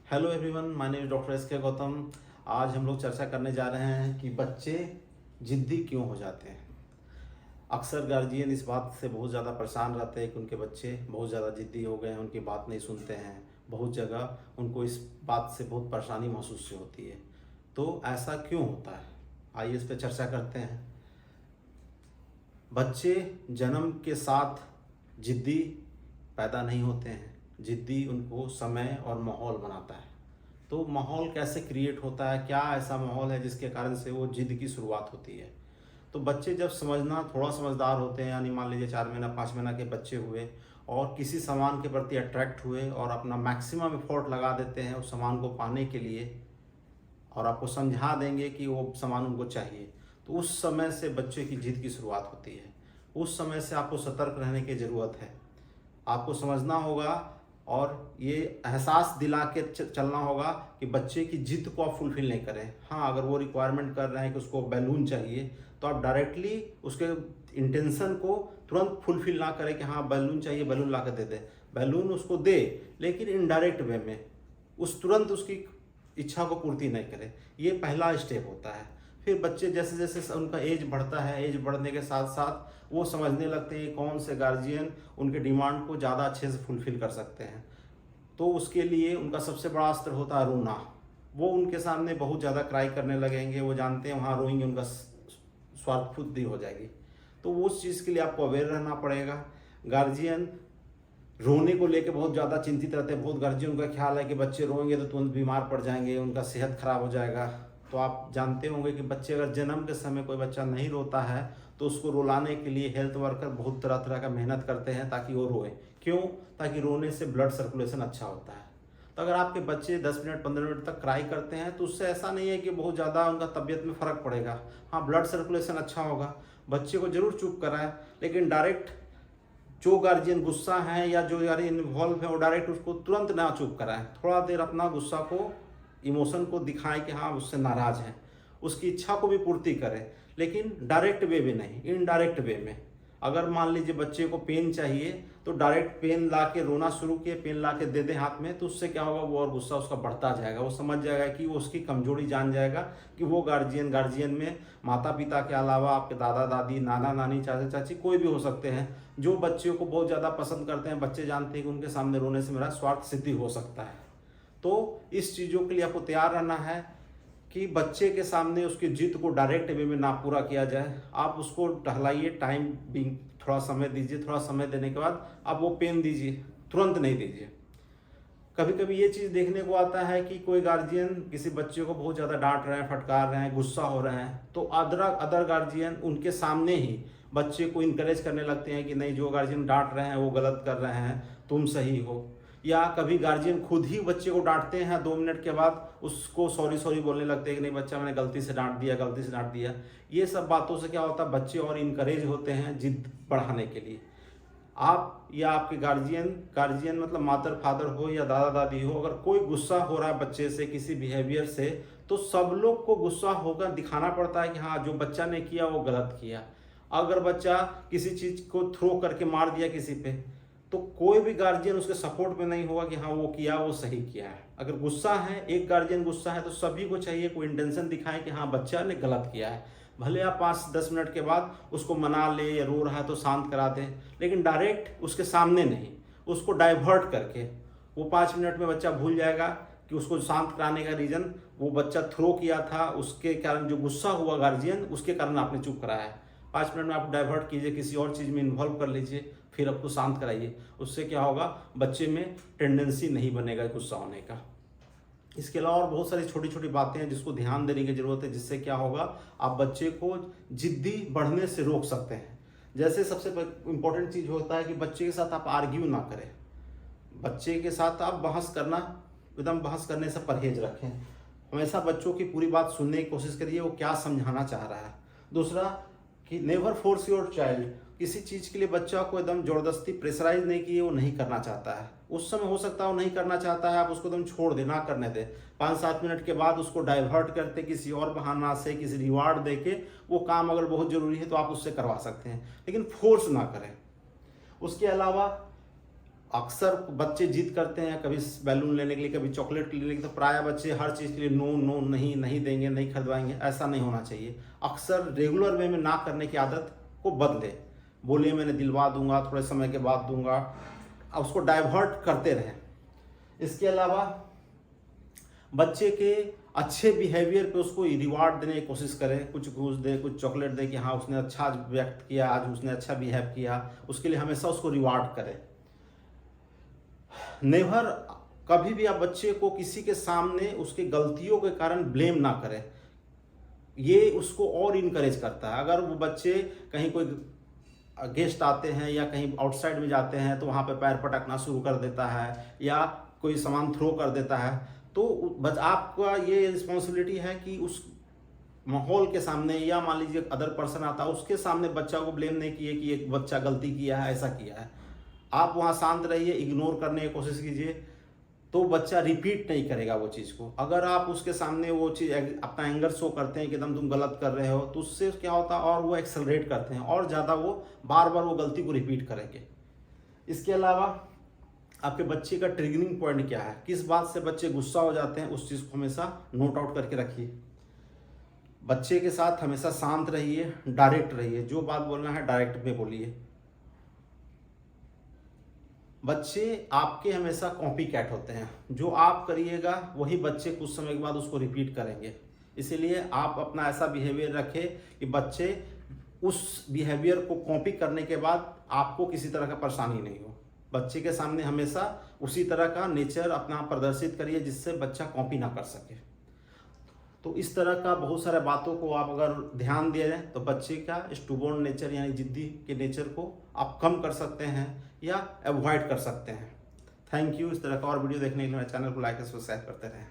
Hello everyone, my name is doctor S के गौतम। आज हम लोग चर्चा करने जा रहे हैं कि बच्चे जिद्दी क्यों हो जाते हैं। अक्सर गार्जियन इस बात से बहुत ज़्यादा परेशान रहते हैं कि उनके बच्चे बहुत ज़्यादा जिद्दी हो गए हैं, उनकी बात नहीं सुनते हैं। बहुत जगह उनको इस बात से बहुत परेशानी महसूस होती है। तो ऐसा क्यों होता है, आइए इस पर चर्चा करते हैं। बच्चे जन्म के साथ जिद्दी पैदा नहीं होते हैं। जिद्दी उनको समय और माहौल बनाता है। तो माहौल कैसे क्रिएट होता है, क्या ऐसा माहौल है जिसके कारण से वो जिद की शुरुआत होती है। तो बच्चे जब थोड़ा समझदार होते हैं, यानी मान लीजिए 4 महीना 5 महीना के बच्चे हुए और किसी सामान के प्रति अट्रैक्ट हुए और अपना मैक्सिमम एफर्ट लगा देते हैं उस सामान को पाने के लिए, और आपको समझा देंगे कि वो सामान उनको चाहिए, तो उस समय से बच्चे की जिद की शुरुआत होती है। उस समय से आपको सतर्क रहने की ज़रूरत है। आपको समझना होगा और ये एहसास दिला के चलना होगा कि बच्चे की जिद को आप फुलफ़िल नहीं करें। हाँ, अगर वो रिक्वायरमेंट कर रहे हैं कि उसको बैलून चाहिए, तो आप डायरेक्टली उसके इंटेंशन को तुरंत फुलफ़िल ना करें कि हाँ बैलून चाहिए, बैलून ला कर दे दें। बैलून उसको दे, लेकिन इनडायरेक्ट वे में, तुरंत उसकी इच्छा को पूर्ति नहीं करें। ये पहला स्टेप होता है। फिर बच्चे जैसे जैसे उनका एज बढ़ता है, एज बढ़ने के साथ साथ वो समझने लगते हैं कौन से गार्जियन उनके डिमांड को ज़्यादा अच्छे से फुलफ़िल कर सकते हैं। तो उसके लिए उनका सबसे बड़ा अस्त्र होता है रोना। वो उनके सामने बहुत ज़्यादा क्राई करने लगेंगे। वो जानते हैं वहाँ रोएंगे उनका स्वार्थ बुद्धि हो जाएगी। तो उस चीज़ के लिए आपको अवेयर रहना पड़ेगा। गार्जियन रोने को लेकर बहुत ज़्यादा चिंतित रहते हैं। बहुत गार्जियन का ख्याल है कि बच्चे रोएंगे तो तुरंत बीमार पड़ जाएंगे, उनका सेहत खराब हो जाएगा। तो आप जानते होंगे कि बच्चे अगर जन्म के समय कोई बच्चा नहीं रोता है तो उसको रुलाने के लिए हेल्थ वर्कर बहुत तरह तरह का मेहनत करते हैं ताकि वो रोए। क्यों? ताकि रोने से ब्लड सर्कुलेशन अच्छा होता है। तो अगर आपके बच्चे 10 मिनट 15 मिनट तक क्राई करते हैं तो उससे ऐसा नहीं है कि बहुत ज़्यादा उनका तबीयत में फ़र्क पड़ेगा। हाँ, ब्लड सर्कुलेशन अच्छा होगा। बच्चे को ज़रूर चुप कराएं, लेकिन डायरेक्ट जो गार्जियन गुस्सा है या जो गार्जियन इन्वॉल्व है वो डायरेक्ट उसको तुरंत ना चुप कराएं। थोड़ा देर अपना गुस्सा को, इमोशन को दिखाएं कि हाँ उससे नाराज़ हैं, उसकी इच्छा को भी पूर्ति करें, लेकिन डायरेक्ट वे में नहीं, इनडायरेक्ट वे में। अगर मान लीजिए बच्चे को पेन चाहिए तो डायरेक्ट पेन ला के रोना शुरू किए, पेन ला के दे दें हाथ में, तो उससे क्या होगा, वो और गुस्सा उसका बढ़ता जाएगा। वो समझ जाएगा कि वो उसकी कमजोरी जान जाएगा कि वो गार्जियन में माता पिता के अलावा आपके दादा दादी, नाना नानी, चाचा चाची कोई भी हो सकते हैं जो बच्चों को बहुत ज़्यादा पसंद करते हैं। बच्चे जानते हैं कि उनके सामने रोने से मेरा स्वार्थ सिद्धि हो सकता है। तो इस चीज़ों के लिए आपको तैयार रहना है कि बच्चे के सामने उसकी जिद को डायरेक्ट वे में ना पूरा किया जाए। आप उसको टहलाइए, टाइम भी थोड़ा समय दीजिए। थोड़ा समय देने के बाद आप वो पेन दीजिए, तुरंत नहीं दीजिए। कभी कभी ये चीज़ देखने को आता है कि कोई गार्जियन किसी बच्चे को बहुत ज़्यादा डांट रहे हैं, फटकार रहे हैं, गुस्सा हो रहे हैं, तो अदर गार्जियन उनके सामने ही बच्चे को इनकरेज करने लगते हैं कि नहीं, जो गार्जियन डांट रहे हैं वो गलत कर रहे हैं, तुम सही हो। या कभी गार्जियन खुद ही बच्चे को डांटते हैं, 2 मिनट के बाद उसको सॉरी बोलने लगते हैं कि नहीं बच्चा मैंने गलती से डांट दिया। ये सब बातों से क्या होता है, बच्चे और इनकरेज होते हैं जिद बढ़ाने के लिए। आप या आपके गार्जियन मतलब मदर फादर हो या दादा दादी हो, अगर कोई गुस्सा हो रहा है बच्चे से, किसी बिहेवियर से, तो सब लोग को गुस्सा होकर दिखाना पड़ता है कि हाँ जो बच्चा ने किया वो गलत किया। अगर बच्चा किसी चीज़ को थ्रो करके मार दिया किसी पे, तो कोई भी गार्जियन उसके सपोर्ट में नहीं होगा कि हाँ वो किया, वो सही किया है। अगर गुस्सा है, एक गार्जियन गुस्सा है, तो सभी को चाहिए कोई इंटेंशन दिखाए कि हाँ बच्चा ने गलत किया है। भले आप 5-10 मिनट के बाद उसको मना ले, या रो रहा है तो शांत करा दें, लेकिन डायरेक्ट उसके सामने नहीं, उसको डाइवर्ट करके। वो 5 मिनट में बच्चा भूल जाएगा कि उसको शांत कराने का रीज़न वो बच्चा थ्रो किया था, उसके कारण जो गुस्सा हुआ गार्जियन, उसके कारण आपने चुप कराया है। 5 मिनट में आप डाइवर्ट कीजिए, किसी और चीज़ में इन्वॉल्व कर लीजिए, फिर आपको शांत कराइए। उससे क्या होगा, बच्चे में टेंडेंसी नहीं बनेगा गुस्सा होने का। इसके अलावा और बहुत सारी छोटी छोटी बातें हैं जिसको ध्यान देने की ज़रूरत है, जिससे क्या होगा, आप बच्चे को जिद्दी बढ़ने से रोक सकते हैं। जैसे सबसे इम्पोर्टेंट चीज़ होता है कि बच्चे के साथ आप आर्ग्यू ना करें। बच्चे के साथ आप बहस करने से परहेज रखें। हमेशा बच्चों की पूरी बात सुनने की कोशिश करिए, वो क्या समझाना चाह रहा है। दूसरा कि नेवर फोर्स योर चाइल्ड। किसी चीज़ के लिए बच्चा को एकदम ज़बरदस्ती प्रेशराइज नहीं किए, वो नहीं करना चाहता है, उस समय हो सकता है वो नहीं करना चाहता है, आप उसको एकदम छोड़ दे, ना करने दें। 5-7 मिनट के बाद उसको डाइवर्ट करते किसी और बहाना से, किसी रिवार्ड दे के, वो काम अगर बहुत ज़रूरी है तो आप उससे करवा सकते हैं, लेकिन फोर्स ना करें। उसके अलावा अक्सर बच्चे जिद करते हैं, कभी बैलून लेने के लिए, कभी चॉकलेट लेने के लिए, तो प्राय बच्चे हर चीज़ के लिए नो नो, नहीं नहीं देंगे, नहीं खरीदवाएंगे। ऐसा नहीं होना चाहिए। अक्सर रेगुलर वे में ना करने की आदत को बदले, बोलिए मैंने दिलवा दूंगा, थोड़े समय के बाद दूंगा, उसको डाइवर्ट करते रहें। इसके अलावा बच्चे के अच्छे बिहेवियर पे उसको रिवार्ड देने की कोशिश करें, कुछ घूस दे, कुछ चॉकलेट दे कि हाँ उसने अच्छा आज व्यक्त किया, आज उसने अच्छा बिहेव किया, उसके लिए हमेशा उसको रिवार्ड करें। नेवर, कभी भी आप बच्चे को किसी के सामने उसके गलतियों के कारण ब्लेम ना करें, ये उसको और इनकरेज करता है। अगर वो बच्चे कहीं कोई गेस्ट आते हैं या कहीं आउटसाइड में जाते हैं तो वहाँ पे पैर पटकना शुरू कर देता है या कोई सामान थ्रो कर देता है, तो आपका ये रिस्पॉन्सिबिलिटी है कि उस माहौल के सामने, या मान लीजिए अदर पर्सन आता है उसके सामने बच्चा को ब्लेम नहीं किए कि एक बच्चा गलती किया है, ऐसा किया है। आप वहाँ शांत रहिए, इग्नोर करने की कोशिश कीजिए, तो बच्चा रिपीट नहीं करेगा वो चीज़ को। अगर आप उसके सामने वो चीज़ अपना एंगर शो करते हैं कि एकदम तुम गलत कर रहे हो, तो उससे क्या होता है और वो एक्सेलरेट करते हैं और ज़्यादा वो बार बार वो गलती को रिपीट करेंगे। इसके अलावा आपके बच्चे का ट्रिगरिंग पॉइंट क्या है, किस बात से बच्चे गुस्सा हो जाते हैं, उस चीज़ को हमेशा नोट आउट करके रखिए। बच्चे के साथ हमेशा शांत रहिए, डायरेक्ट रहिए, जो बात बोलना है डायरेक्ट में बोलिए। बच्चे आपके हमेशा कॉपी कैट होते हैं, जो आप करिएगा वही बच्चे कुछ समय के बाद उसको रिपीट करेंगे। इसीलिए आप अपना ऐसा बिहेवियर रखें कि बच्चे उस बिहेवियर को कॉपी करने के बाद आपको किसी तरह का परेशानी नहीं हो। बच्चे के सामने हमेशा उसी तरह का नेचर अपना प्रदर्शित करिए जिससे बच्चा कॉपी ना कर सके। तो इस तरह का बहुत सारे बातों को आप अगर ध्यान दे रहे हैं तो बच्चे का स्टूबॉर्न नेचर यानी जिद्दी के नेचर को आप कम कर सकते हैं या अवॉइड कर सकते हैं। Thank you. इस तरह का और वीडियो देखने के लिए मेरे चैनल को लाइक और सब्सक्राइब करते रहें।